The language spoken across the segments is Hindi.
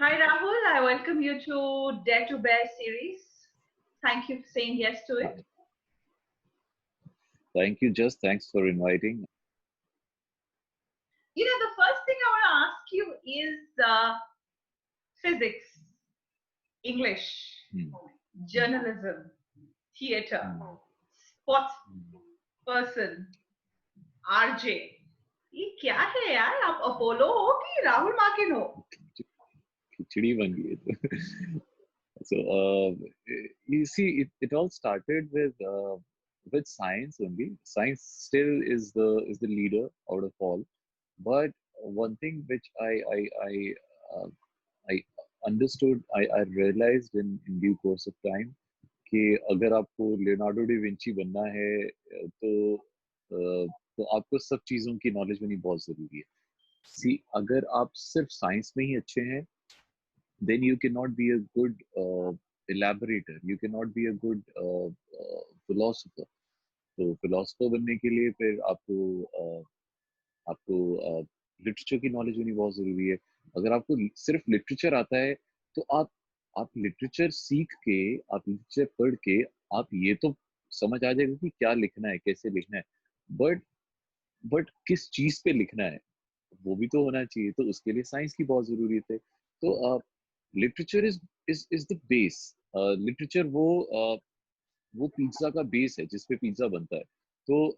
Hi Rahul, I welcome you to Dare to Bear series. Thank you for saying yes to it. Thank you, Just. Thanks for inviting. The first thing I want to ask you is physics, English, Hmm, journalism, theater, hmm, sports hmm. person, RJ. ये क्या है यार? आप अपोलो हो कि राहुल मार्किन हो? खिचड़ी बन गई है तो. So, you see, it all started with science only. Science still is the leader out of all. But one thing which uh, I understood, I realized in due course of time कि अगर आपको लियोनार्डो डी विंची बनना है तो आपको सब चीजों की नॉलेज होनी बहुत जरूरी है. सी अगर आप सिर्फ साइंस में ही अच्छे हैं then you cannot be a good elaborator, you cannot be a good philosopher. तो फिलोसफर बनने के लिए फिर आपको लिटरेचर की नॉलेज होनी बहुत जरूरी है. अगर आपको सिर्फ लिटरेचर आता है तो आप लिटरेचर सीख के, आप लिटरेचर पढ़ के आप ये तो समझ आ जाएगा कि क्या लिखना है, कैसे लिखना है. बट बट किस चीज पे लिखना है वो भी तो होना चाहिए. तो उसके लिए साइंस की बहुत जरूरत है. तो literature is the base. Literature वो पिज्जा का बेस है जिसपे पिज्जा बनता है. तो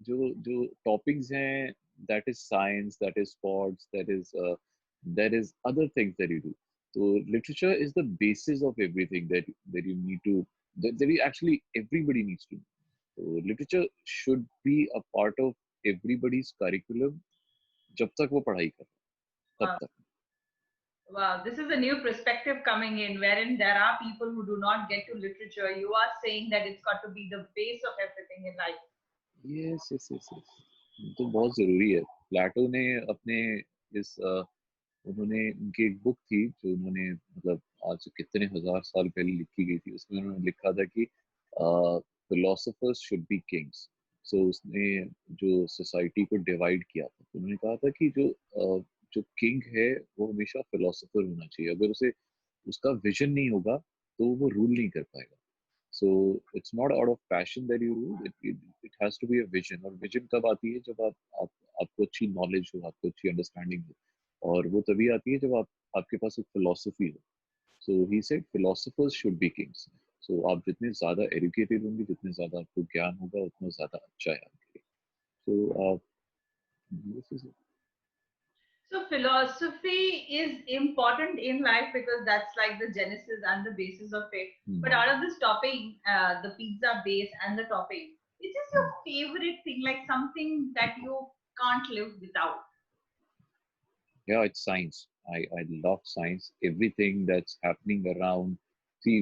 जो जो टॉपिक्स हैं, that is science, that is sports, that is other things that you do. तो literature is the basis of everything that you need to, that actually everybody needs to. तो literature should be a part of everybody's curriculum जब तक वो पढ़ाई कर रहे हैं, Wow, तब तक. wow, this is a new perspective coming in, wherein there are people who do not get to literature. You are saying that it's got to be the base of everything in life. Yes yes yes yes. तो बहुत जरूरी है. प्लेटो ने अपने इस उन्होंने, उनकी एक बुक थी जो उन्होंने मतलब आज से कितने हजार साल पहले लिखी गई थी. उसमें उन्होंने लिखा था कि फिलोसोफर्स शुड बी किंग्स. सो उसने जो सोसाइटी को डिवाइड किया था तो उन्होंने कहा था कि जो किंग है वो हमेशा फिलोसोफर होना चाहिए. अगर उसे उसका विजन नहीं होगा तो वो रूल नहीं कर पाएगा. So it's not out of passion that you rule. It has to be a vision. और vision कब आती है जब आप आपको अच्छी knowledge हो, आपको अच्छी understanding हो. और वो तभी आती है जब आपके पास एक philosophy हो. So he said philosophers should be kings. So आप जितने ज़्यादा educated होंगे, जितने ज़्यादा आपको ज्ञान होगा, उतना ज़्यादा अच्छा है आपके लिए. So this is it. So philosophy is important in life because that's like the genesis and the basis of it. But Hmm. out of this topping, the pizza base and the topping, which is your Hmm. favorite thing, like something that you can't live without? Yeah, it's science. I love science. Everything that's happening around. See,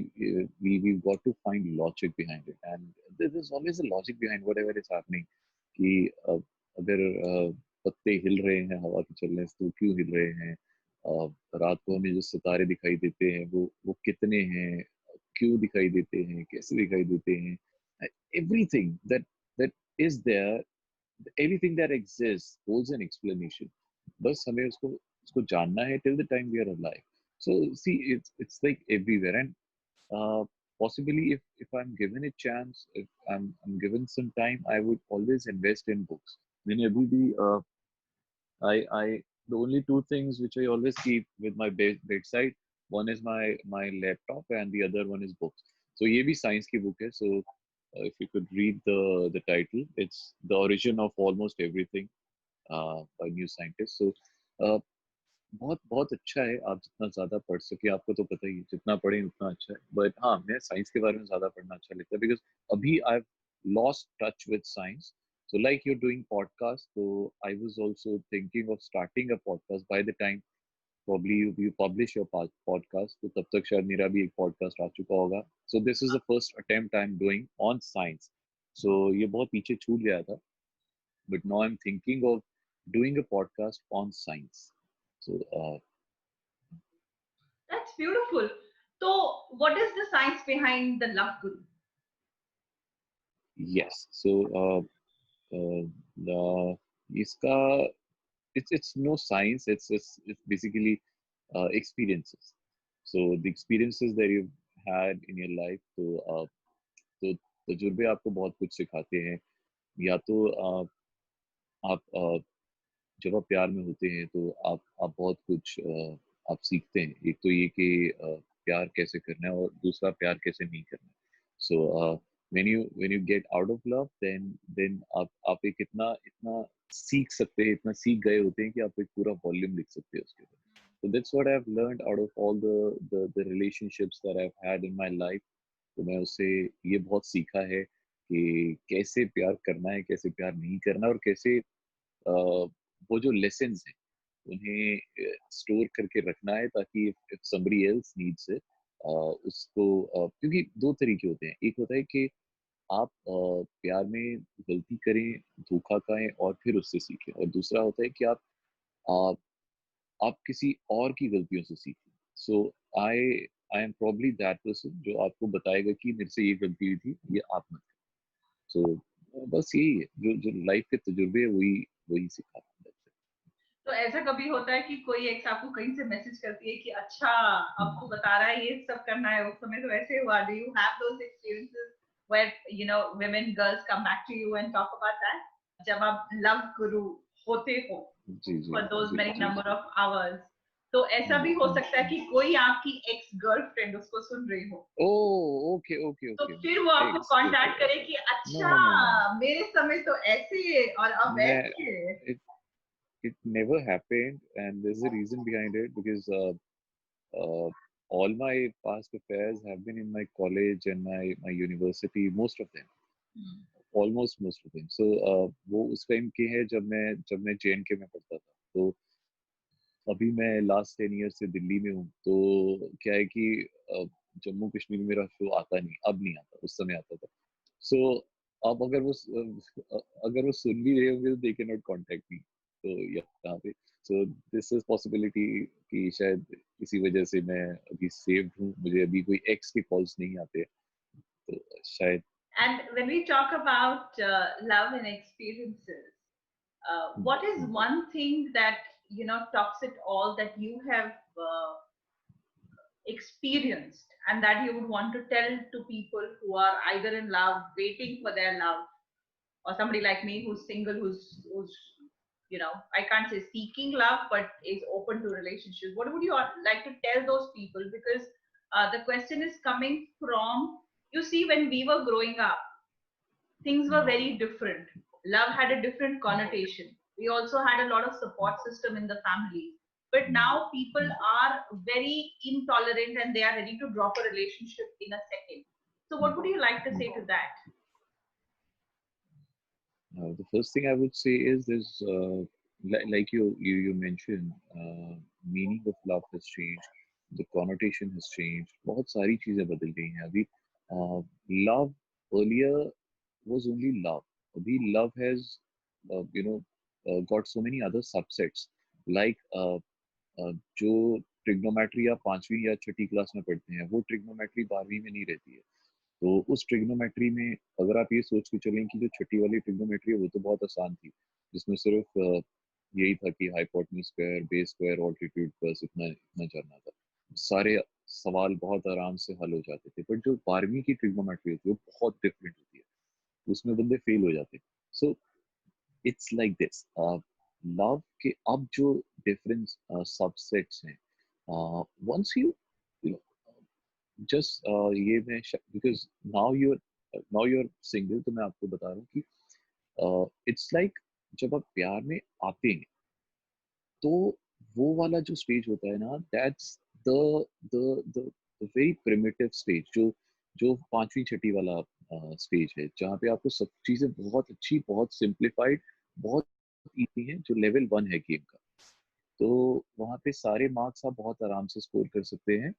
we've got to find logic behind it, and there's always a logic behind whatever is happening. कि अगर पत्ते हिल रहे हैं हवा के चलने से तो क्यों हिल रहे हैं. रात को हमें जो सितारे दिखाई देते हैं वो कितने हैं, क्यों दिखाई देते हैं, कैसे दिखाई देते हैं. Everything that is there, everything that exists holds an explanation. बस हमें उसको जानना है till the time we are alive. So see, it's like everywhere. And uh, possibly if I'm given a chance, if I'm given some time, I would always invest in books. मैंने अभी भी I the only two things which I always keep with my bedside, one is my laptop and the other one is books. So ये भी science की book है. So if you could read the title, it's The Origin of Almost Everything by New Scientist. So uh, बहुत बहुत अच्छा है. आप जितना ज्यादा पढ़ सके, आपको तो पता ही है, जितना पढ़े उतना अच्छा है. बट हाँ, मैं साइंस के बारे में ज्यादा पढ़ना अच्छा लगता है बिकॉज अभी I lost touch with science. So like you're doing podcast, so I was also thinking of starting a podcast by the time probably you publish your podcast. तो तब तक शायद मेरा भी एक podcast आ चुका होगा. So this is the first attempt I'm doing on science. So ये बहुत पीछे छूट गया था, but now I'm thinking of doing a podcast on science. So That's beautiful. So, what is the science behind the love guru? yes. So the इसका it's no science. It's basically experiences. So the experiences that you've had in your life, तो तजुर्बे आपको बहुत कुछ सिखाते हैं. या तो आप जब आप प्यार में होते हैं तो आप बहुत कुछ आप सीखते हैं. एक तो ये कि प्यार कैसे करना है और दूसरा प्यार कैसे नहीं करना है. सो when you get out of love, then आप एक इतना सीख सकते हैं, इतना सीख गए होते हैं कि आप एक पूरा वॉल्यूम लिख सकते हैं उसके ऊपर. So that's what I've learned out of all the relationships that I've had in my life. तो मैं उससे ये बहुत सीखा है कि कैसे प्यार करना है, कैसे प्यार नहीं करना, और कैसे वो जो लेसन्स हैं उन्हें स्टोर करके रखना है, ताकि if somebody else needs it, उसको क्योंकि दो तरीके होते हैं. एक होता है कि आप प्यार में गलती करें, धोखा खाएं और फिर उससे सीखें, और दूसरा होता है कि आप आप किसी और की गलतियों से सीखें. So I I am probably that person जो आपको बताएगा कि मेरे से ये गलती हुई थी, ये आप मत. सो बस यही है, जो लाइफ के तजुर्बे है, वही वही सिखाते हैं. तो ऐसा कभी होता है कि कोई एक्स आपको कहीं से मैसेज करती है कि अच्छा अब तू हम्म. बता रहा है ये सब करना है, उस समय तो ऐसे हुआ. Do you have those experiences where women girls come back to you and talk about that, जब आप लव गुरु होते हो जी जी for those ji many ji. number of hours, तो ऐसा भी हो सकता है कि कोई आपकी एक्स गर्लफ्रेंड उसको सुन रही हो, ओह, ओके ओके तो ओके. फिर वो आपको एक्स कांटेक्ट गर्लफ्रेंड. करे कि नो अच्छा नो नो नो. मेरे समय तो ऐसे और अब मैं ऐसे. it it never happened, and there's a reason behind it, because uh, all my past affairs have been in my college and my university, most of them, almost most of them. So वो उस टाइम के हैं जब मैं JNK में पढ़ता था. तो अभी मैं लास्ट 10 ईयर से दिल्ली में हूँ. तो क्या है कि जम्मू कश्मीर में मेरा शो आता नहीं, अब नहीं आता, उस समय आता था. सो अब अगर वो सुन भी रहे होंगे तो they can not contact me. तो यहाँ पे, सो दिस इज पॉसिबिलिटी कि शायद इसी वजह से मैं अभी सेव्ड हूँ, मुझे अभी कोई एक्स के कॉल्स नहीं आते. तो शायद. And when we talk about love and experiences, what is one thing that tops it all that you have experienced and that you would want to tell to people who are either in love, waiting for their love, or somebody like me who's single, who's I can't say seeking love, but is open to relationships? What would you like to tell those people? Because the question is coming from, you see, when we were growing up, things were very different. Love had a different connotation. We also had a lot of support system in the family. But now people are very intolerant and they are ready to drop a relationship in a second. So, what would you like to say to that? The first thing I would say is there's like you mentioned, meaning of love has changed, the connotation has changed. बहुत सारी चीजें बदल गई हैं अभी. Love earlier was only love. Abhi love has got so many other subsets, like जो ट्रिग्नोमेट्री आप 5वीं या 6ठी क्लास में पढ़ते हैं, वो ट्रिग्नोमेट्री 12वीं में नहीं रहती है. तो उस ट्रिग्नोमेट्री में अगर आप ये सोच के चलें कि जो छठी वाली ट्रिग्नोमेट्री है वो तो बहुत आसान थी, जिसमें सिर्फ यही था कि hypotenuse square, base square, altitude, बस इतना इतना जानना था. सारे सवाल बहुत आराम से हल हो जाते थे. बट जो 12वीं की ट्रिग्नोमेट्री होती है वो बहुत डिफरेंट होती है, उसमें बंदे फेल हो जाते हैं. So it's like this. Love के अब जो डिफरेंट सबसेट्स हैं, वंस यू जस्ट ये मैं, because now you are single, तो मैं आपको बता रहा हूँ कि इट्स लाइक जब आप प्यार में आते हैं तो वो वाला जो स्टेज होता है ना, that's the the the very primitive stage, जो 5वीं छठी वाला स्टेज है, जहाँ पे आपको सब चीजें बहुत अच्छी, बहुत सिंप्लीफाइड, बहुत इजी है, जो लेवल 1 है गेम का. तो वहाँ पे सारे मार्क्स आप बहुत आराम से स्कोर कर सकते हैं.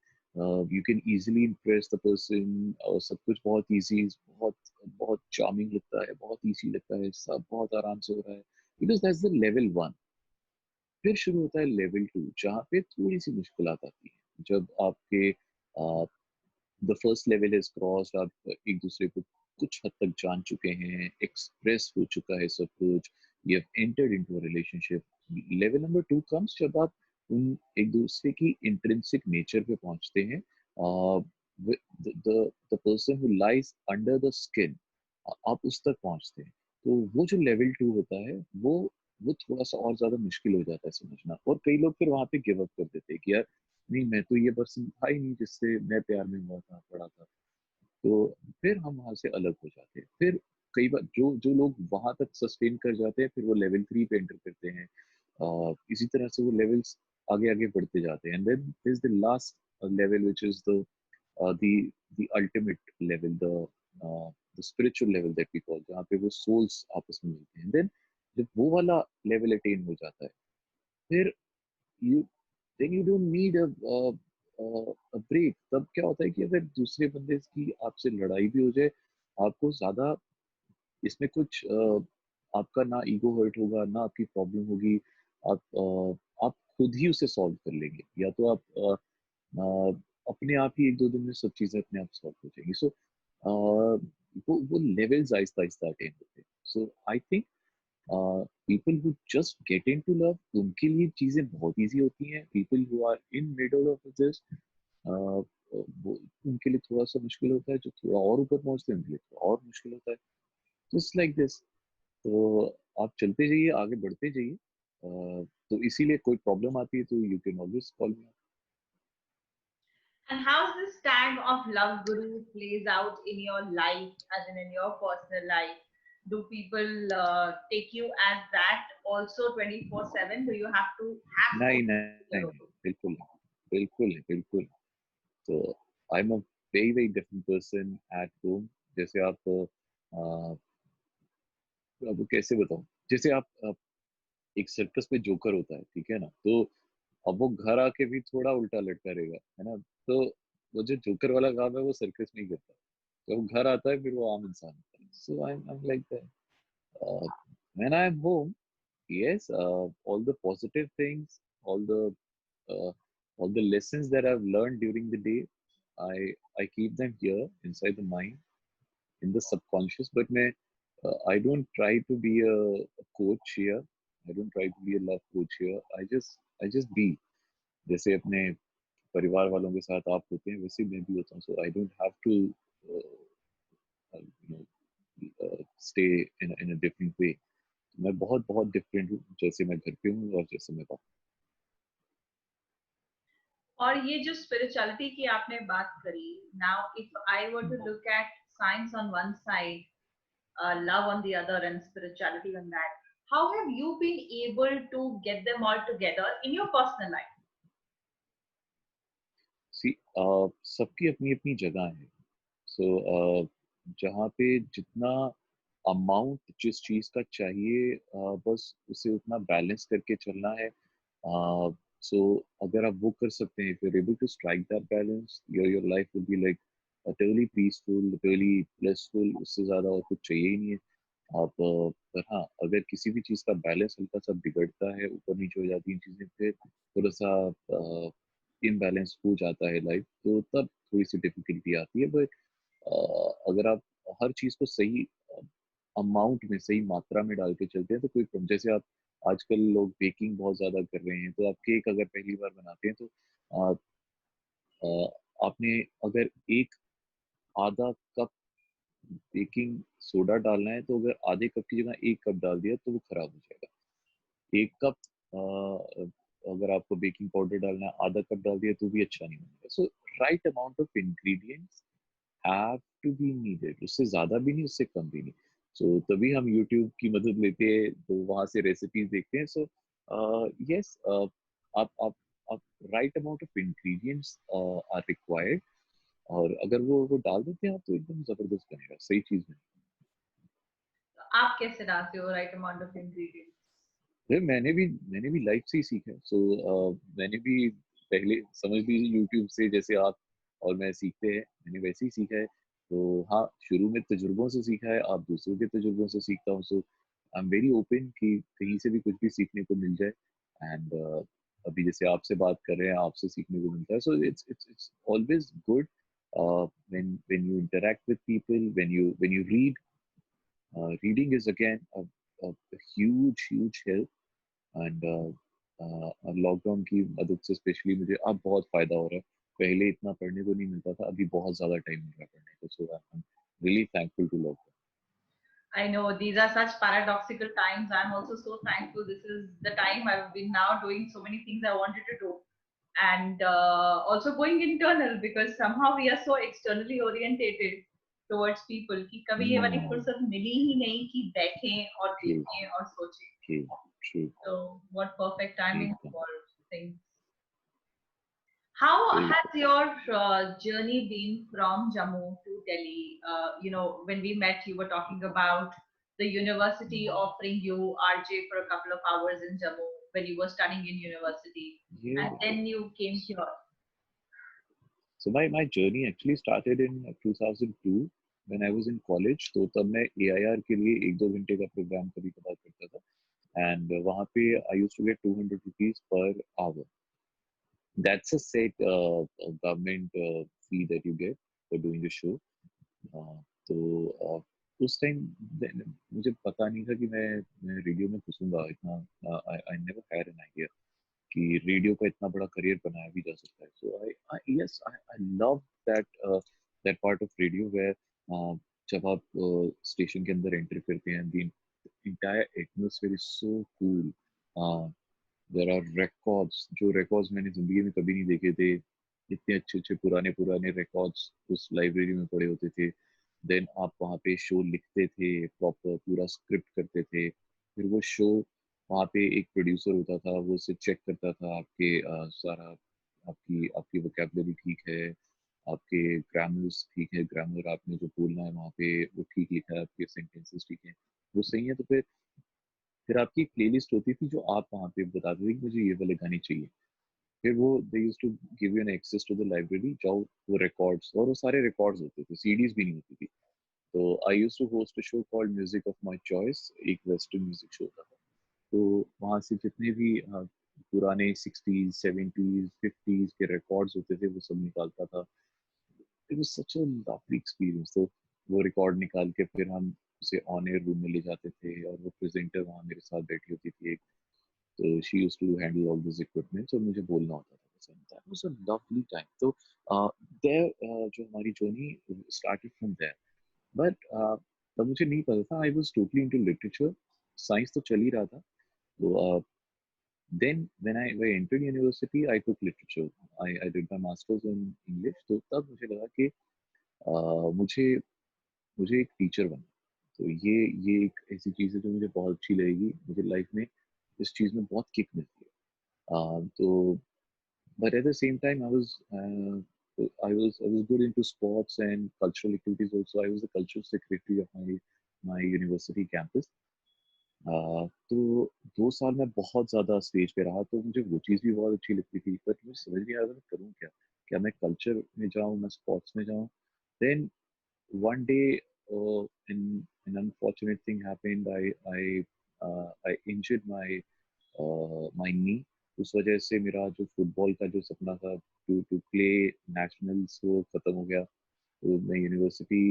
You can easily impress the person, और सब कुछ बहुत इजी, बहुत बहुत चार्मिंग लगता है, बहुत इजी लगता है, सब बहुत आराम से हो रहा है, बिकॉज दैट्स द लेवल 1. फिर शुरू होता है लेवल 2, जहाँ पे थोड़ी सी मुश्किलात आती है. जब आपके the first level is crossed, आप एक दूसरे को कुछ हद तक जान चुके हैं, एक्सप्रेस हो चुका है सब कुछ, you have entered into a relationship. Level number 2 comes जब आप उन एक दूसरे की इंट्रिंसिक नेचर पे पहुंचते हैं. The person who lies under the skin, आप उस तक पहुंचते हैं. तो वो जो लेवल 2 होता है, वो थोड़ा सा और ज्यादा मुश्किल हो जाता है समझना. और कई लोग फिर वहां पे गिव अप कर देते हैं कि यार नहीं, मैं तो ये पर्सन था ही नहीं जिससे मैं प्यार में हुआ था, पड़ा था. तो फिर हम वहां से अलग हो जाते हैं. फिर कई बार जो जो लोग वहां तक सस्टेन कर जाते हैं, फिर वो लेवल 3 पे एंटर करते हैं. इसी तरह से वो लेवल्स आगे आगे बढ़ते जाते हैं. And then is the last level which is the ultimate level, the spiritual level that we call, जहाँ पे वो souls आपस में मिलते हैं. Then जब वो वाला level attain हो जाता है, फिर you then you don't need a break. तब क्या होता है कि अगर दूसरे बंदे की आपसे लड़ाई भी हो जाए, आपको ज्यादा इसमें कुछ आपका ना ईगो हर्ट होगा, ना आपकी प्रॉब्लम होगी. आप खुद ही उसे सॉल्व कर लेंगे, या तो आप अपने आप ही 1-2 दिन में सब चीजें अपने आप सॉल्व हो जाएंगी. सो वो लेवल्स आहिस्ता आहिस्ता अटेन होते हैं. So I think people who just get into love, उनके लिए चीजें बहुत इजी होती हैं. People who are in middle of this, वो उनके लिए थोड़ा सा मुश्किल होता है. जो थोड़ा और ऊपर पहुंचते हैं उनके लिए थोड़ा और मुश्किल होता है. Just like this. तो आप चलते जाइए, आगे बढ़ते जाइए. तो इसीलिए कोई प्रॉब्लम आती है तो you can always call me. And how this tag of love guru plays out in your life, as in your personal life? Do people take you as that also 24/7? Do you have नहीं to नहीं your नहीं, role? बिल्कुल नहीं, बिल्कुल नहीं, बिल्कुल. तो I am a very very different person at home. जैसे अब कैसे बताऊं, जैसे आप एक सर्कस में जोकर होता है, ठीक है ना. तो अब वो घर आके भी थोड़ा उल्टा लटका रहेगा, है ना. तो वो जो जोकर वाला काम है वो सर्कस में ही करता है. तो वो घर आता है फिर वो आम इंसान होता है. So I am like that. When I am home, yes, all the positive things, all the uh, all the lessons that I've learned during the day, i I keep them here inside the mind, in the subconscious. But I don't try to be a coach here. I don't try to be a love coach here. I just be. जैसे अपने परिवार वालों के साथ आप होते हैं, वैसे मैं भी होता हूँ. So I don't have to you stay in a different way. मैं बहुत बहुत डिफरेंट हूँ जैसे मैं घर पे हूँ और जैसे मैं बाहर. और ये जो स्पिरिचुअलिटी की आपने बात करी, now if I were to look at science on one side, love on the other, and spirituality on that, how have you been able to get them all together in your personal life? सी सबकी अपनी अपनी जगह है. सो जहाँ पे जितना अमाउंट जिस चीज का चाहिए, बस उसे उतना बैलेंस करके चलना है. सो अगर आप वो कर सकते हैं, if you are able to strike that balance, your life will be like utterly peaceful, utterly blissful. उससे ज्यादा और कुछ चाहिए ही नहीं है. आप पर हाँ, अगर किसी भी चीज का बैलेंस हल्का सा बिगड़ता है, ऊपर नीचे हो जाती हैं चीजें, फिर थोड़ा सा इम्बैलेंस हो जाता है लाइफ, तो तब थोड़ी सी डिफिकल्टी आती है. बट अगर आप हर चीज को सही अमाउंट में, सही मात्रा में डाल के चलते हैं, तो कोई प्रॉब्लम. जैसे आप आजकल लोग बेकिंग बहुत ज्यादा कर रहे हैं, तो आप केक अगर पहली बार बनाते हैं, तो आ, आ, आपने अगर एक आधा कप बेकिंग सोडा डालना है, तो अगर आधे कप की जगह 1 कप डाल दिया तो वो खराब हो जाएगा. 1 कप अगर आपको बेकिंग पाउडर डालना है, आधा कप डाल दिया तो भी अच्छा नहीं बनेगा. So right amount of ingredients have to be needed. उससे ज्यादा भी नहीं, उससे कम भी नहीं. सो तभी हम यूट्यूब की मदद लेते हैं, तो वहां से रेसिपीज देखते हैं. सो यस, आप आप right amount of ingredients are required. और अगर वो डाल देते हैं आप, तो एकदम जबरदस्त बनेगा, सही चीज बनेगी. तो आप कैसे डालते हो राइट अमाउंट ऑफ इंग्रेडिएंट्स? फिर मैंने भी लाइफ से ही सीखा है. मैंने भी पहले समझ लीजिए यूट्यूब से, जैसे आप और मैं सीखते हैं, मैंने वैसे ही सीखा है. तो हाँ, शुरू में तजुर्बों से सीखा है, आप दूसरों के तजुर्बों से सीखता हूँ. सो आई एम वेरी ओपन कि कहीं से भी कुछ भी सीखने को मिल जाए. एंड अभी जैसे आपसे बात कर रहे हैं, आपसे सीखने को मिलता है. So it's always good when you interact with people, when you read. Reading is again a huge help. And lockdown की मदद से स्पेशली मुझे अब बहुत फायदा हो रहा है। पहले इतना पढ़ने को नहीं मिलता था, अभी बहुत ज्यादा टाइम मिल रहा है पढ़ने को, so I am really thankful to lockdown. I know these are such paradoxical times. I'm also so thankful. This is the time I've been now doing so many things I wanted to do, and also going internal because somehow we are so externally orientated towards people कि कभी ये वाली Hmm, फुर्सत मिली ही नहीं कि बैठें और true, देखें और सोचें. true, true. So what perfect timing एकदम for things. How सही। has your journey been from Jammu to Delhi? When we met, you were talking about the university offering you RJ for a couple of hours in Jammu when you were studying in university, and ये then you came here. so my journey actually started in 2002 when I was in college। तो तब मैं AIR के लिए 1-2 घंटे का प्रोग्राम कभी कभार करता था, एंड वहाँ पे I used to get 200 rupees per hour। That's a set government fee that you get for doing the show। तो उस टाइम मुझे पता नहीं था कि मैं रेडियो में घुसूंगा इतना। I never had an idea कि रेडियो का इतना बड़ा करियर बनाया भी जा सकता है। So I yes I love that that part of radio where जब आप स्टेशन के अंदर एंटर करते हैं, the entire atmosphere is so cool। There are records, जो रिकॉर्ड्स मैंने जिंदगी में कभी नहीं देखे थे। इतने अच्छे अच्छे पुराने पुराने रिकॉर्ड्स उस लाइब्रेरी में पड़े होते थे। देन आप वहाँ पे शो लिखते थे, प्रॉपर पूरा स्क्रिप्ट करते थे। फिर वो शो वहाँ पे एक प्रोड्यूसर होता था, वो उसे चेक करता था आपके सारा आपकी आपकी वोकैबुलरी ठीक है, आपके ग्रामर्स ठीक है, ग्रामर आपने जो बोलना है वहाँ पे वो ठीक लिखा है, आपके सेंटेंसेस ठीक है, वो सही है। तो फिर आपकी एक प्लेलिस्ट होती थी जो आप वहाँ पे बताते थे कि मुझे ये वाले गाने चाहिए। फिर वो they used to give you an access to the library, जाओ वो रिकॉर्ड्स, और वो सारे रिकॉर्ड्स होते थे, सीडीज भी नहीं होती थी। तो I used to host a show called music of my choice, एक वेस्टर्न म्यूजिक शो था। तो वहाँ से जितने भी पुराने 60s 70s 50s के रिकॉर्ड्स होते थे वो सब निकालता था। It was such a lovely experience. तो वो रिकॉर्ड निकाल के फिर हम उसे ऑन एयर रूम में ले जाते थे, और वो प्रेजेंटर वहाँ मेरे साथ बैठी होती थी एक। तो she used to handle all this equipments और मुझे बोलना होता था बस। That was a lovely time. तो देयर जो हमारी journey started from there. But तब मुझे नहीं पता था, I was totally into literature, science तो चल ही रहा था। तो then when I entered university I took literature। I did my masters in English। तो तब मुझे लगा कि मुझे मुझे एक टीचर बनना। तो ये एक ऐसी चीज़ है जो मुझे बहुत अच्छी लगेगी, मुझे लाइफ में इस चीज़ में बहुत किक मिलती है। तो but at the same time I was good into sports and cultural activities also। I was the cultural secretary of my university campus। तो 2 साल में बहुत ज्यादा स्टेज पे रहा, तो मुझे वो चीज़ भी बहुत अच्छी लगती थी। पर मुझे समझ नहीं आ रहा था मैं करूँ क्या। क्या मैं कल्चर में जाऊँ, मैं स्पोर्ट्स में जाऊँ। Then one day an unfortunate thing happened। I injured my knee। उस वजह से मेरा जो फुटबॉल का जो सपना था टू प्ले नेशनल्स वो खत्म हो गया। तो मैं यूनिवर्सिटी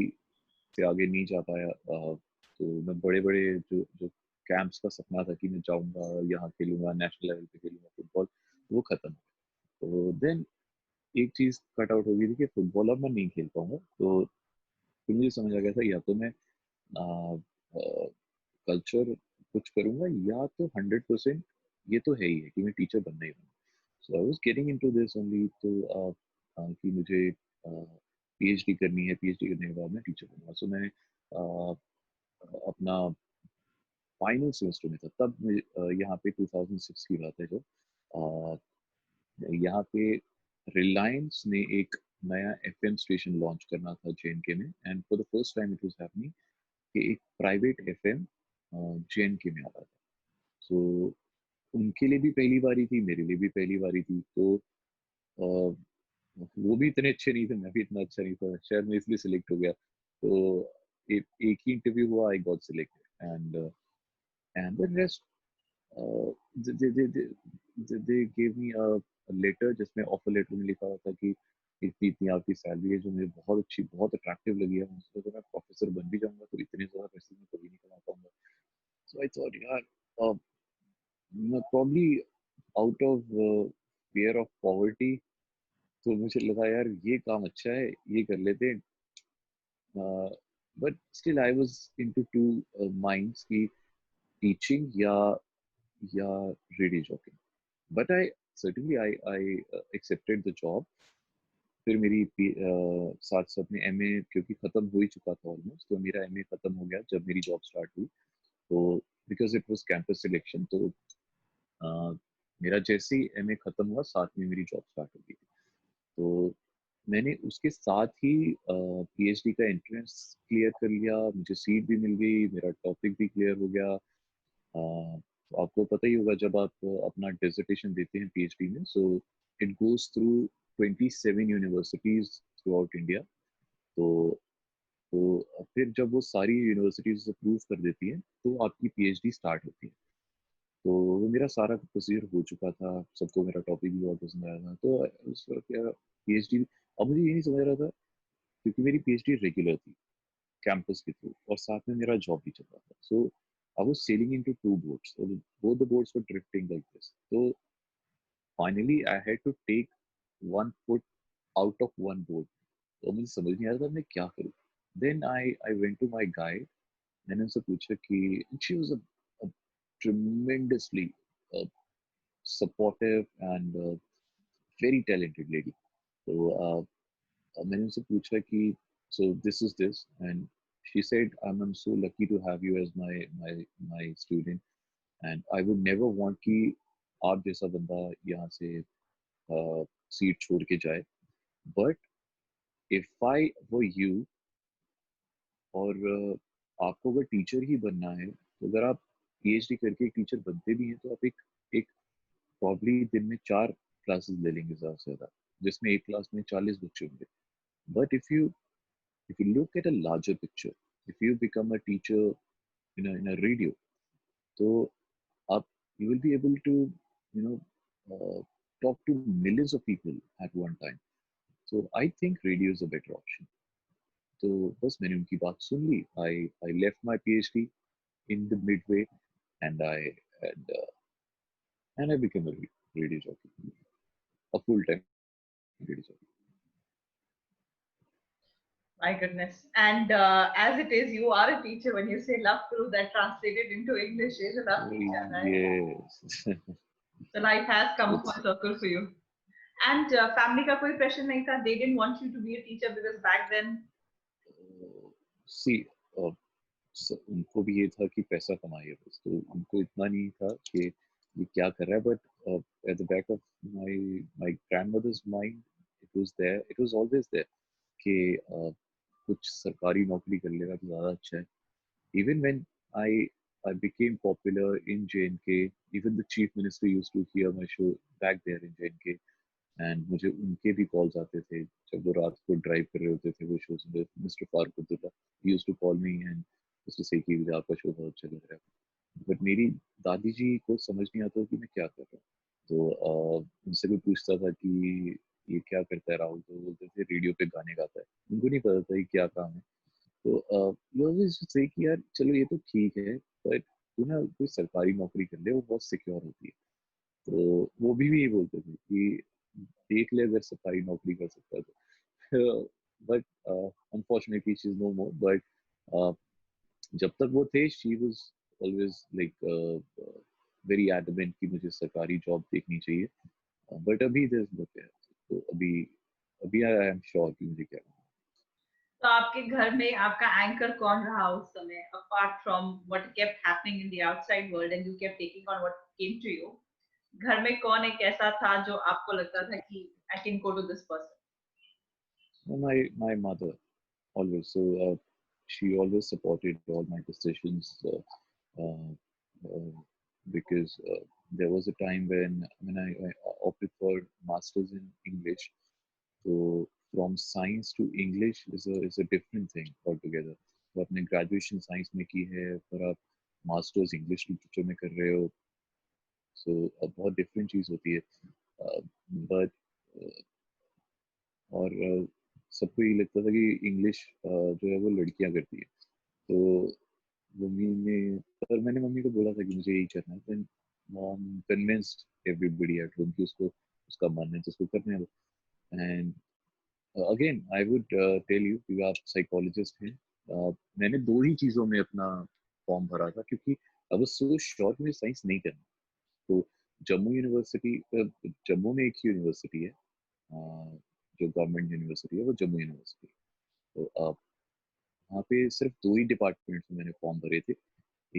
से आगे नहीं जा पाया। तो मैं बड़े बड़े जो जो कैंप्स का सपना था कि मैं जाऊंगा यहाँ खेलूंगा नेशनल लेवल पे खेलूंगा फुटबॉल, वो खत्म हो गया। तो देन एक चीज कट आउट हो गई थी कि फुटबॉल अब मैं नहीं खेल पाऊंगा। तो फिर मुझे समझ आ गया था या तो मैं कल्चर कुछ करूंगा, या तो 100% ये तो है ही है कि मैं टीचर बनना ही बनूंगा। So I was getting into this only. तो कि मुझे पीएचडी करनी है, पीएचडी करने के बाद मैं टीचर बनूंगा। सो मैं अपना फाइनल सेमेस्टर में था तब यहाँ पे 2006 की बात है जो अ, यहाँ पे रिलायंस ने एक नया एफएम स्टेशन लॉन्च करना था जेएनके में। And for the first time it was happening कि एक प्राइवेट एफएम जेएनके में आ रहा था। सो उनके लिए भी पहली बारी थी, मेरे लिए भी पहली बारी थी। तो अ, वो भी इतने अच्छे नहीं थे, मैं भी इतना अच्छा नहीं था, शायद मैं इसलिए सिलेक्ट हो गया। तो एक ही इंटरव्यू हुआ, I got selected. And the rest they give me a letter जिसमें ऑफर लेटर में लिखा हुआ था कि इतनी इतनी आपकी सैलरी है, जो मुझे बहुत अच्छी बहुत अट्रैक्टिव लगी है। मुझे तो मैं प्रोफेसर बन भी जाऊंगा तो इतने ज्यादा पैसे मैं कभी नहीं कमा पाऊंगा। सो आई थॉट यार, मैं probably out of fear of poverty, तो मुझे लगा यार ये काम अच्छा है, ये कर लेते हैं. But still I was into two minds कि teaching या radio jockey. But I certainly I accepted the job. फिर मेरी साथ साथ में एमए क्योंकि खत्म हो ही चुका था ऑलमोस्ट, तो मेरा एमए खत्म हो गया जब मेरी जॉब स्टार्ट हुई. तो because it was campus selection, तो मेरा जैसे ही एमए खत्म हुआ साथ में मेरी जॉब स्टार्ट हो गई. तो मैंने उसके साथ ही पीएचडी का एंट्रेंस क्लियर कर लिया, मुझे सीट भी मिल गई, मेरा टॉपिक भी क्लियर हो गया. तो आपको पता ही होगा जब आप अपना डिसर्टेशन देते हैं पीएचडी में, so it goes through 27 universities through out India. तो फिर जब वो सारी यूनिवर्सिटीज अप्रूव कर देती हैं तो आपकी पीएचडी स्टार्ट होती है. तो वो मेरा सारा प्रोसीजर हो चुका था, सबको मेरा टॉपिक भी बहुत पसंद आया था. तो उस वक्त यार पीएचडी, अब मुझे ये नहीं समझ रहा था क्योंकि मेरी पीएचडी रेगुलर थी कैंपस के थ्रू और साथ में मेरा जॉब भी चल रहा था. So I was sailing into two boats, both the boats were drifting like this. तो finally I had to take one foot out of one boat. तो मुझे समझ नहीं आ रहा था मैं क्या करूं. Then I went to my guide. मैंने उनसे पूछा कि she was a tremendously uh, supportive and very talented lady. So मैंने उनसे पूछा कि so this is this, and she said I'm so lucky to have you as my student, and I would never want कि आप जैसा बंदा यहाँ से सीट छोड़ के जाए. but if I were you, और आपको अगर टीचर ही बनना है, तो अगर आप पीएचडी करके एक टीचर बनते भी हैं तो आप एक प्रॉब्ली दिन में 4 क्लासेस ले लेंगे ज़्यादा से ज़्यादा, जिसमें एक क्लास में 40 बच्चे होंगे. But if you look at a larger picture, if you become a teacher in a radio, so up you will be able to you know talk to millions of people at one time. So I think radio is a better option. तो बस मैंने उनकी बात सुन ली. I left my PhD in the midway, and and, uh, and I became a radio jockey, a full-time radio jockey. My goodness. And as it is, you are a teacher. When you say love through, that translated into English is a love teacher, right? Yes. So life has come full It's circle for you. And family का कोई pressure नहीं था. They didn't want you to be a teacher because back then. see, uh, उनको भी ये था कि पैसा कमाइए बस, तो उनको इतना नहीं था कि ये क्या कर रहा है. But at the back of my grandmother's mind, it was always there कि कुछ सरकारी नौकरी कर लेगा तो ज़्यादा अच्छा है. Even when I I became popular in JNK, even the chief minister used to hear my show back there in JNK, and मुझे उनके भी कॉल्स आते थे जब वो रात को ड्राइव कर रहे होते थे वो शोज में. Mister Farooq Abdullah used to call me and उससे से कि मुझे आपका शो बहुत अच्छा लग रहा है. बट मेरी दादी जी को समझ नहीं आता कि मैं क्या कर रहा हूँ. तो उनसे भी पूछता था कि ये क्या करता है राहुल, तो बोलते थे रेडियो पे गाने गाता है. उनको नहीं पता था कि क्या काम है. तो ये ऑलवेज से कि यार चलो ये तो ठीक है, बट तू ना कोई सरकारी नौकरी कर ले, वो बहुत सिक्योर होती है. तो वो भी यही बोलते थे कि देख ले अगर सरकारी नौकरी कर सकता है तो. But unfortunately she is no more. But जब तक वो थे she was always like very adamant कि मुझे सरकारी जॉब देखनी चाहिए. बट अभी देयर इज नो केयर. तो अभी अभी आई एम श्योर कि मुझे क्या. तो आपके घर में आपका एंकर कौन रहा उस समय, apart from what kept happening in the outside world and you kept taking on what came to you? घर में कौन एक ऐसा था जो आपको लगता था कि I can go to this person? My mother always. So she always supported all my decisions, uh, uh, because there was a time when I opted for masters in English. So from science to English is a different thing altogether. तो आपने ग्रेजुएशन साइंस में की है, पर आप मास्टर्स इंग्लिश लिटरेचर में कर रहे हो, सो बहुत डिफरेंट चीज़ होती है. बट और सबको ये लगता था कि इंग्लिश जो है वो लड़कियां करती है. तो मम्मी ने, पर मैंने मम्मी को बोला था कि मुझे यही करना है. Then mom convinced everybody at home कि उसको उसका मन है तो उसको करने दो. And again I would tell you कि आप psychologist हैं. मैंने दो ही चीजों में अपना फॉर्म भरा था क्योंकि अब सो शॉर्ट में साइंस नहीं करना. तो जम्मू यूनिवर्सिटी, जम्मू में एक यूनिवर्सिटी है, जो गवर्नमेंट यूनिवर्सिटी है वो जम्मू यूनिवर्सिटी. तो वहाँ पे सिर्फ दो ही डिपार्टमेंट्स में मैंने फॉर्म भरे थे,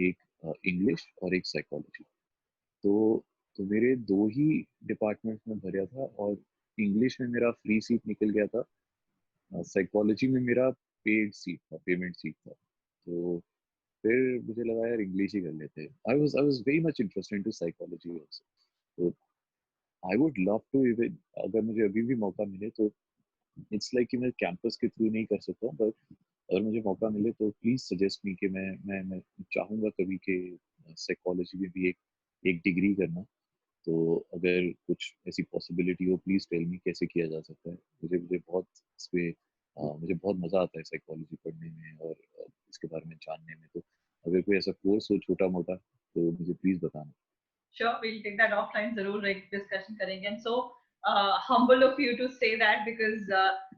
एक इंग्लिश और एक साइकोलॉजी. तो तो मेरे दो ही डिपार्टमेंट्स में भरा था और इंग्लिश में मेरा फ्री सीट निकल गया था, साइकोलॉजी में मेरा पेड सीट था, पेमेंट सीट था. तो फिर मुझे लगा यार इंग्लिश ही कर लेते हैं. I was very much interested into psychology also. तो I would love to even, अगर मुझे अभी भी मौका मिले तो इट्स लाइक कि मैं कैंपस के थ्रू नहीं कर सकता, बट अगर मुझे मौका मिले तो प्लीज सजेस्ट मी कि मैं चाहूंगा कभी के साइकोलॉजी में भी एक एक डिग्री करना. तो अगर कुछ ऐसी पॉसिबिलिटी हो प्लीज टेल मी कैसे किया जा सकता है. मुझे मुझे बहुत इसमें मुझे बहुत मजा आता है साइकोलॉजी पढ़ने में और इसके बारे में जानने में. तो अगर कोई ऐसा कोर्स हो छोटा मोटा तो मुझे प्लीज बताना. Sure, we'll take that offline. जरूर एक discussion करेंगे. And so humble of you to say that because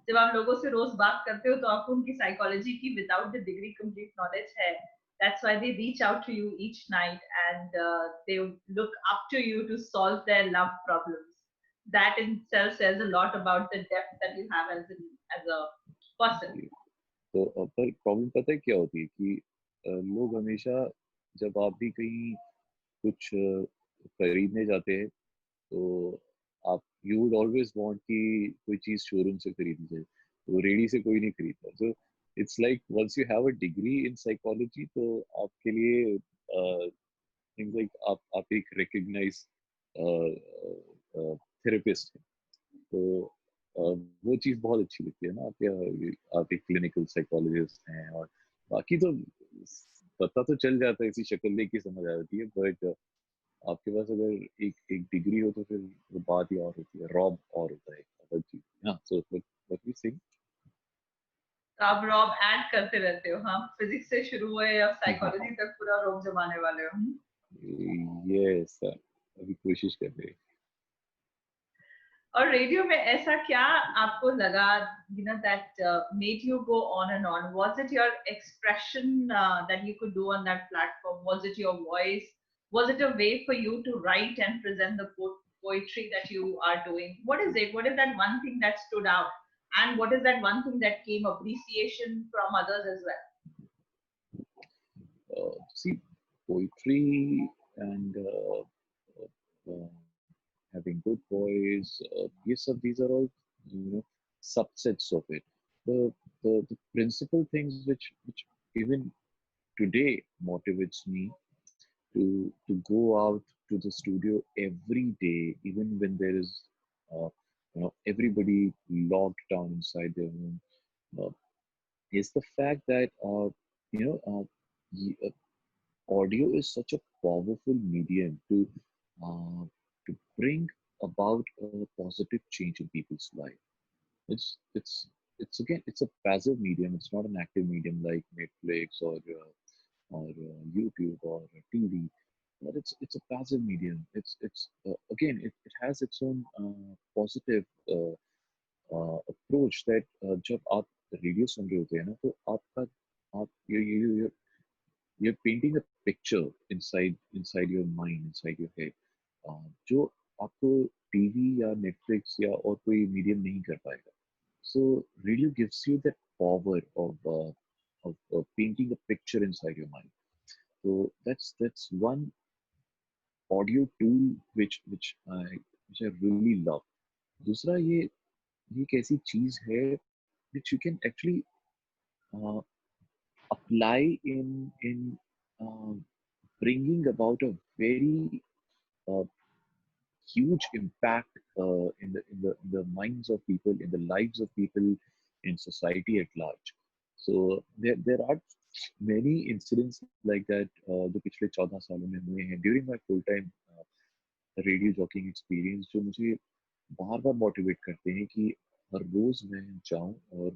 जब आप लोगों से रोज बात करते हो तो आपको उनकी psychology की without the degree complete knowledge है. That's why they reach out to you each night and they look up to you to solve their love problems. That in itself says a lot about the depth that you have as a person. तो पर प्रॉब्लम पता है क्या होती है कि लोग हमेशा जब आप भी कहीं कुछ खरीदने जाते हैं तो आप यू वुड ऑलवेज वांट कि कोई चीज शोरूम से खरीदी जाए, तो रेडी से कोई नहीं खरीदता. So it's like once you have a degree in psychology तो आपके लिए थिंग्स लाइक आप एक रिकग्नाइज थेरेपिस्ट हैं. तो वो चीज बहुत अच्छी लगती है ना. आप एक क्लिनिकल साइकोलॉजिस्ट हैं और बाकी तो पता तो चल जाता है, इसी शक्ल देख के समझ आ जाती है. बट आपके पास अगर एक एक डिग्री हो तो फिर वो बात ही और होती है, रॉब और होता है, अलग चीज. हाँ, सो व्हाट वी सिंग. तो आप रॉब ऐड करते रहते हो. हाँ, फिजिक्स से शुरू हुए या साइकोलॉजी तक पूरा रॉब जमाने वाले हो. यस सर, अभी कोशिश कर रहे हैं. और रेडियो में ऐसा क्या आपको लगा, you know, that made you go on and on? Was it your expression that you could do on that platform? Was it your voice? Was it a way for you to write and present the poetry that you are doing? What is it? What is that one thing that stood out? And what is that one thing that came appreciation from others as well? See, poetry and uh, having good voice, yes, sir, these are all, you know, subsets of it. The principal things which even today motivates me to go out to the studio every day, even when there is everybody locked down inside their home, uh, is the fact that audio is such a powerful medium uh, to bring about a positive change in people's life. It's again it's a passive medium. It's not an active medium like Netflix or YouTube or TV. But it's a passive medium. It's again it has its own positive approach that जब आप रेडियो सुन रहे होते हैं ना तो आपका आप you're painting a picture inside your mind, inside your head, जो आपको टीवी या नेटफ्लिक्स या और कोई मीडियम नहीं कर पाएगा. So radio gives you that power of painting a picture inside your mind. So that's one audio tool which I really love. दूसरा ये एक ऐसी चीज है which you can actually uh, apply in bringing about a very uh, huge impact in the minds of people, in the lives of people, in society at large. So there are many incidents like that जो पिछले 14 सालों में हुए हैं during my full time radio jockeying experience, जो मुझे बार बार मोटिवेट करते हैं कि हर रोज मैं जाऊं और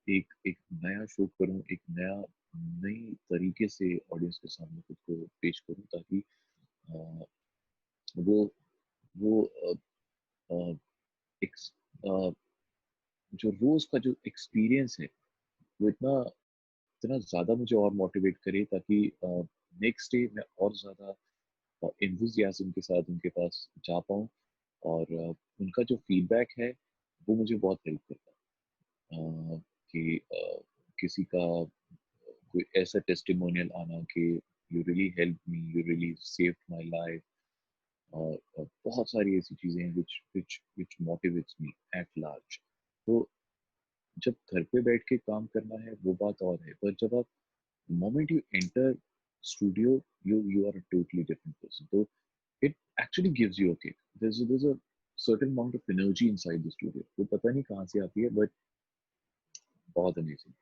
एक एक नया शो करूं, एक नई तरीके से ऑडियंस के सामने खुद को पेश करूं ताकि वो वो अ, अ, एक्स, अ, जो रोज का जो एक्सपीरियंस है वो इतना इतना ज्यादा मुझे और मोटिवेट करे, ताकि नेक्स्ट डे मैं और ज्यादा इंथुजियाज्म के साथ उनके पास जा पाऊँ, और उनका जो फीडबैक है वो मुझे बहुत हेल्प करता है। कि किसी का कोई ऐसा टेस्टिमोनियल आना कि you really help me, you really saved my life, और बहुत सारी ऐसी चीजें हैं which which motivates me at large। तो जब घर पे बैठ के काम करना है वो बात और है, पर जब आप moment you enter studio, you are a totally different person, so it actually gives you a kick। There's a certain amount of energy inside the studio, वो पता नहीं कहाँ से आती है, but बहुत amazing।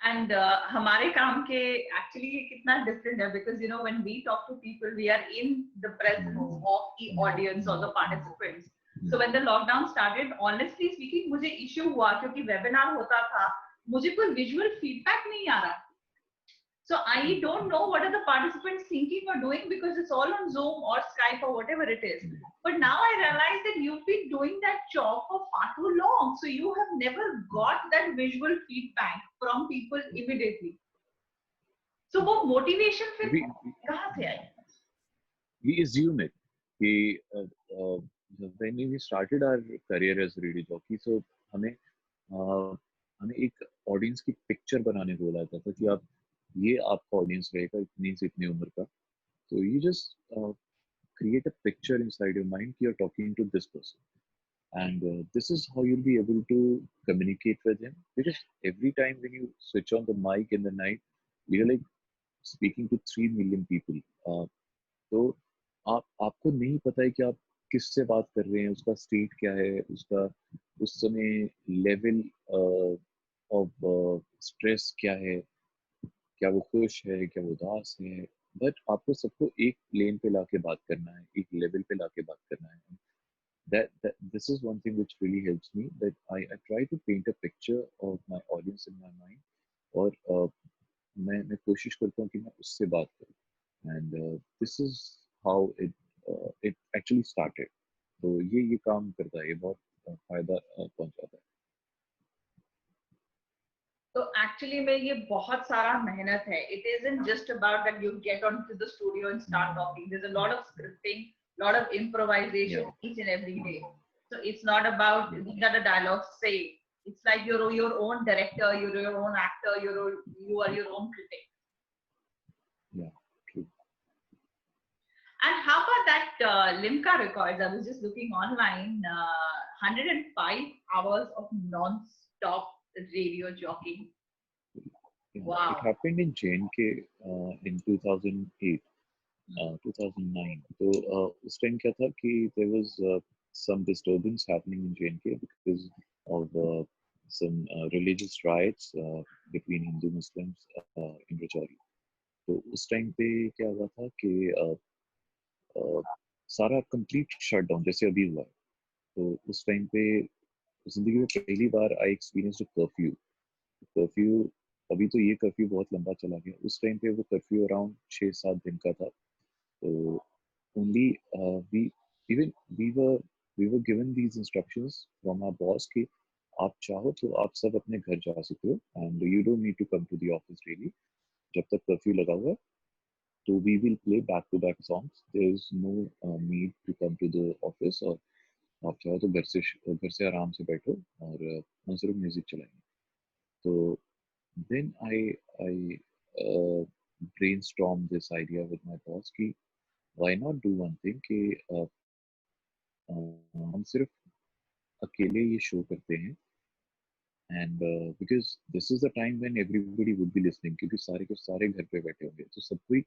एंड हमारे काम के एक्चुअली ये कितना डिफरेंट है, because you know when we talk to people we are in the presence of the audience और the participants. So when the lockdown started, honestly speaking मुझे इश्यू हुआ क्योंकि वेबिनार होता था, मुझे कोई विजुअल फीडबैक नहीं आ रहा। So I don't know what are the participants thinking or doing because it's all on Zoom or Skype or whatever it is. But now I realize that you've been doing that job for far too long. So you have never got that visual feedback from people immediately. So वो motivation फिर we कहाँ से आई? we assume it कि when we started our career as radio jockey, so हमें हमें एक ऑडियंस की पिक्चर बनाने को बोला जाता था कि आप, ये आपका ऑडियंस रहेगा इतनी से इतनी उम्र का, तो you just create a picture inside your mind, you're talking to this person, and this is how you'll be able to communicate with him, because every time when you switch on the mic in the night, you're like speaking to 3 million people। तो आपको नहीं पता है कि आप किससे बात कर रहे हैं, उसका स्टेट क्या है, उसका उस समय लेवल ऑफ स्ट्रेस क्या है, क्या वो खुश है, क्या वो उदास है, बट आपको सबको एक प्लेन पे लाके बात करना है, एक लेवल पे लाके बात करना है। that this is one thing which really helps me, that I try to paint a picture of my audience in my mind, और मैं कोशिश करता हूँ कि मैं उससे बात करूँ, and this is how it actually started. तो ये काम करता है, ये बहुत फायदा पहुंचाता है। तो एक्चुअली में ये बहुत सारा मेहनत है। It isn't just about that you get on to the studio and start talking. There is a lot of scripting, lot of Yeah, improvisation each and every day. So it's not about yeah, these are the dialogues say. It's like you're your own director, you're your own actor, you are your own critic. yeah, true। And how about that Limca records? I was just looking online. 105 hours of non-stop radio jockeying. Yeah, it Wow. happened in JNK in 2008, 2009। तो उस टाइम क्या था कि there was some disturbance happening in JNK because of some religious riots between Hindu Muslims in Rajouri। तो उस टाइम पे क्या हुआ था कि uh, सारा कंप्लीट शटडाउन जैसे अभी हुआ है। तो उस टाइम पे जिंदगी में पहली बार आई एक्सपीरियंस कर्फ्यू। कर्फ्यू, अभी तो ये कर्फ्यू बहुत लंबा चला गया, उस टाइम पे वो कर्फ्यू अराउंड 6-7 दिन का था। तो only we even we were we were given these instructions from our boss कि आप चाहो तो आप सब अपने घर जा सकते हो, and you don't need to come to the office really जब तक कर्फ्यू लगा हुआ है। तो we will play back to back songs, there is no need to come to the office, और आप चाहो तो घर से आराम से बैठो और हम सिर्फ म्यूजिक चलाएंगे। तो then I uh, brainstormed this idea with my boss कि why not do one thing कि हम सिर्फ अकेले ये शो करते हैं, and because this is the time when everybody would be listening, क्योंकि सारे के सारे घर पे बैठे होंगे तो सब कोई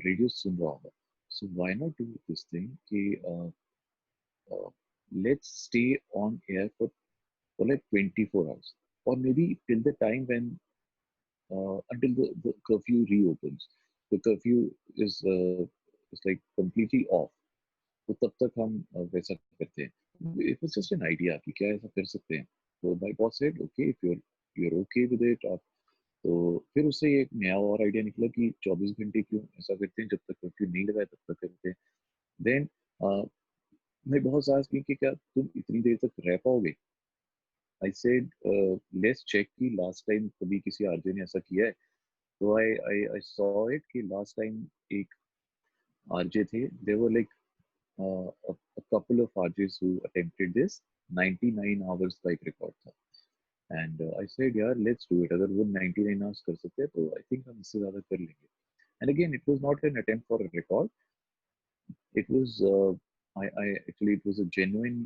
रेडियो सुन रहा होगा। So why not do this thing कि let's stay on air for like 24 hours, or maybe till the time when until the curfew reopens, the curfew is like completely off, तो तब तक हम वैसा करते हैं। It was just an idea कि क्या ऐसा कर सकते हैं। तो my boss said okay, if you're okay with it, आप तो फिर उससे एक नया और आइडिया निकला कि 24 घंटे क्यों ऐसा करते हैं, जब तक कर्फ्यू नहीं लगाए तब तक करते हैं। देन मैं बहुत साहस की कि क्या तुम इतनी देर तक रह पाओगे। आई सेड लेट्स चेक कि लास्ट टाइम कभी किसी आरजे ने ऐसा किया है। तो आई सॉ इट कि लास्ट टाइम एक आरजे थे, they were like a couple of RJs who attempted this 99 hours का एक रिकॉर्ड था। एंड आई सेड यार लेट्स डू इट, अगर वो 99 आवर्स कर सकते हैं तो आई थिंक हम इससे ज्यादा कर लेंगे। And again it was not an attempt for a record, it was I actually it was a genuine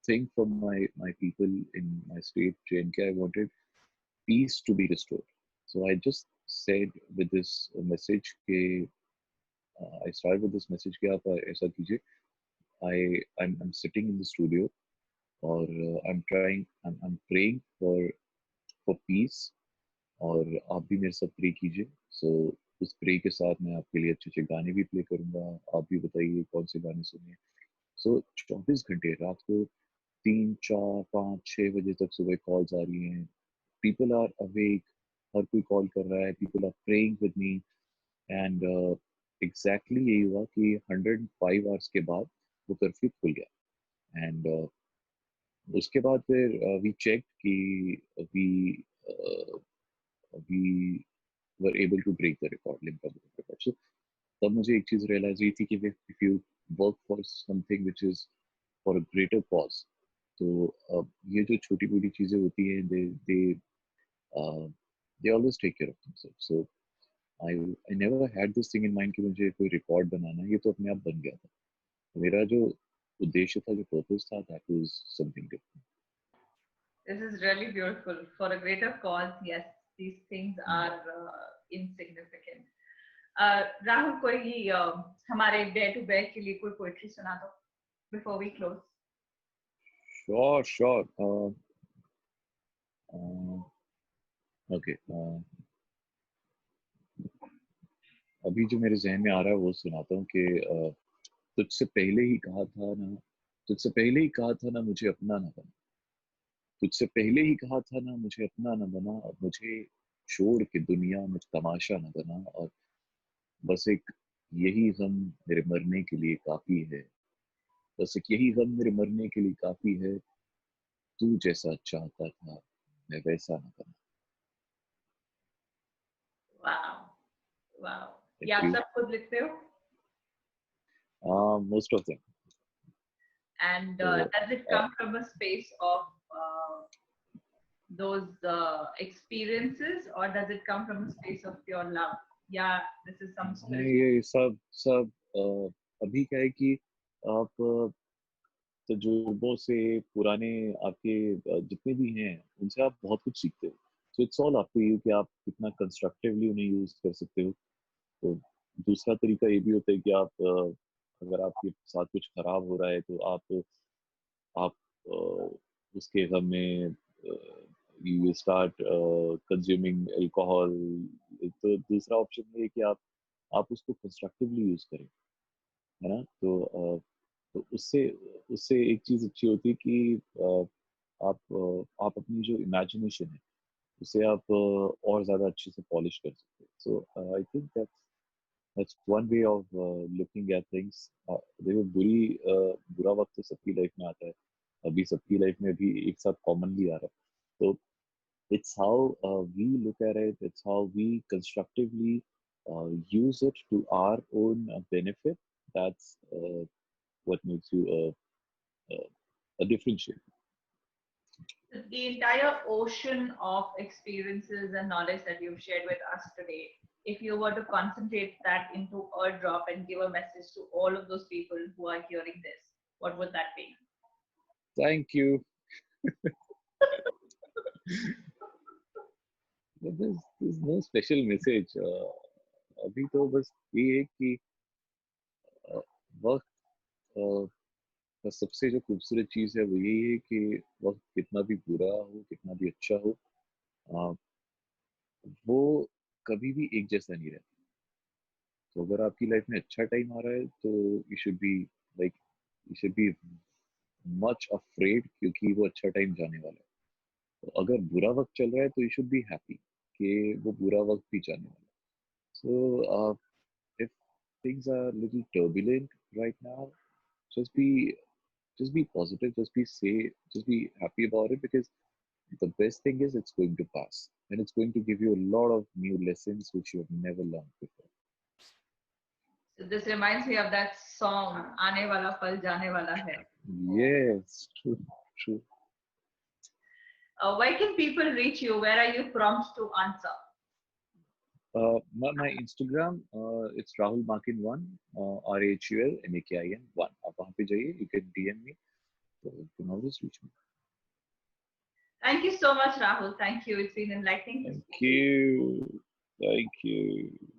thing for my people in my state JNK. I wanted peace to be restored, so I just said with this message के I started with this message कि आप ऐसा कीजिए। I'm sitting in the studio और I'm praying for peace और आप भी मेरे साथ प्रे कीजिए। सो उस प्रे के साथ मैं आपके लिए अच्छे अच्छे गाने भी प्ले करूंगा, आप भी बताइए कौन से गाने सुनिए। सो 24 घंटे रात को 3 4 5 6 बजे तक सुबह कॉल्स आ रही हैं, पीपल आर अवेक, हर कोई कॉल कर रहा है, people are praying with me. And exactly यही हुआ कि 105 आवर्स के बाद वो कर्फ्यू खुल गया। एंड उसके बाद फिर वी चेक कि we we were able to break the record, link the record. So तब मुझे एक चीज रियलाइज हुई थी कि if you work for something which is for a greater cause, तो ये जो छोटी मोटी चीजें होती हैं they always take care of themselves. So I never had this thing in mind कि मुझे कोई रिकॉर्ड बनाना है, ये तो अपने आप बन गया था। मेरा जो उद्देश्य था, जो पर्पस था, that was something different. This is really beautiful. For a greater cause, yes, these things are insignificant. Rahul, कोई हमारे डे टू डे के लिए कोई पोएट्री सुना दो before we close. Sure okay. अभी जो मेरे जहन में आ रहा है वो सुनाता हूँ कि तुझसे पहले ही कहा था ना, तुझसे पहले ही कहा था ना मुझे अपना ना बना, तुझसे पहले ही कहा था ना मुझे अपना न बना, और मुझे छोड़ के दुनिया में तमाशा न बना, और बस एक यही गम मेरे मरने के लिए काफी है, बस एक यही गम मेरे मरने के लिए काफी है, तू जैसा चाहता था मैं वैसा न बना। Wow, wow. ये थैंक आप यू। सब खुद लिखते हो? Most of them. And तो does it come from a space of those experiences, or does it come from a space of pure love? Yeah, this is some नहीं, spiritual. ये सब सब अभी क्या है कि आप तजुर्बों से, पुराने आपके जितने भी हैं उनसे आप बहुत कुछ सीखते हो। So it's all up to you कि आप कितना कंस्ट्रक्टिवली उन्हें यूज कर सकते हो। तो दूसरा तरीका ये भी होता है कि आप अगर आपके साथ कुछ खराब हो रहा है तो आप उसके गम में यू स्टार्ट कंज्यूमिंग अल्कोहल। तो दूसरा ऑप्शन ये है कि आप उसको कंस्ट्रक्टिवली यूज करें, है ना। तो उससे उससे एक चीज अच्छी होती है कि आप अपनी जो इमेजिनेशन है उसे आप और ज्यादा अच्छे से पॉलिश कर सकते हैं। So I think that's one way of looking at things. देखो बुरा वक्त तो सबकी लाइफ में आता है, अभी सबकी लाइफ में भी एक साथ कॉमनली आ रहा है। तो it's how we look at it, it's how we constructively use it to our own benefit. That's what makes you a, a differentiator. The entire ocean of experiences and knowledge that you've shared with us today, if you were to concentrate that into a drop and give a message to all of those people who are hearing this, what would that be? Thank you. But there's no special message. अभी तो बस ये है कि वक्त का सबसे जो खूबसूरत चीज है वो यही है कि वक्त कितना भी बुरा हो, कितना भी अच्छा हो, अ, वो कभी भी एक जैसा नहीं रहता। तो अगर आपकी लाइफ में अच्छा टाइम आ रहा है तो you should be like you should be much afraid, क्योंकि वो अच्छा टाइम जाने वाला है। अगर बुरा वक्त चल रहा है तो यू शुड बी हैप्पी कि वो बुरा वक्त भी जाने वाला है. So if things are a little turbulent right now, just be just be positive, just be happy about it, because the best thing is it's going to pass, and it's going to give you a lot of new lessons which you have never learned before. So this reminds me of that song, "Aane wala pal jane wala hai." Yes, true, true. Where can people reach you? Where are you prompts to answer? My Instagram, it's Rahul Makin one, RAHUL MAKIN one. आप वहाँ पे जाइए, you can DM me, so you can always reach me. Thank you so much, Rahul. Thank you. It's been enlightening to Thank speak to you. you, thank you.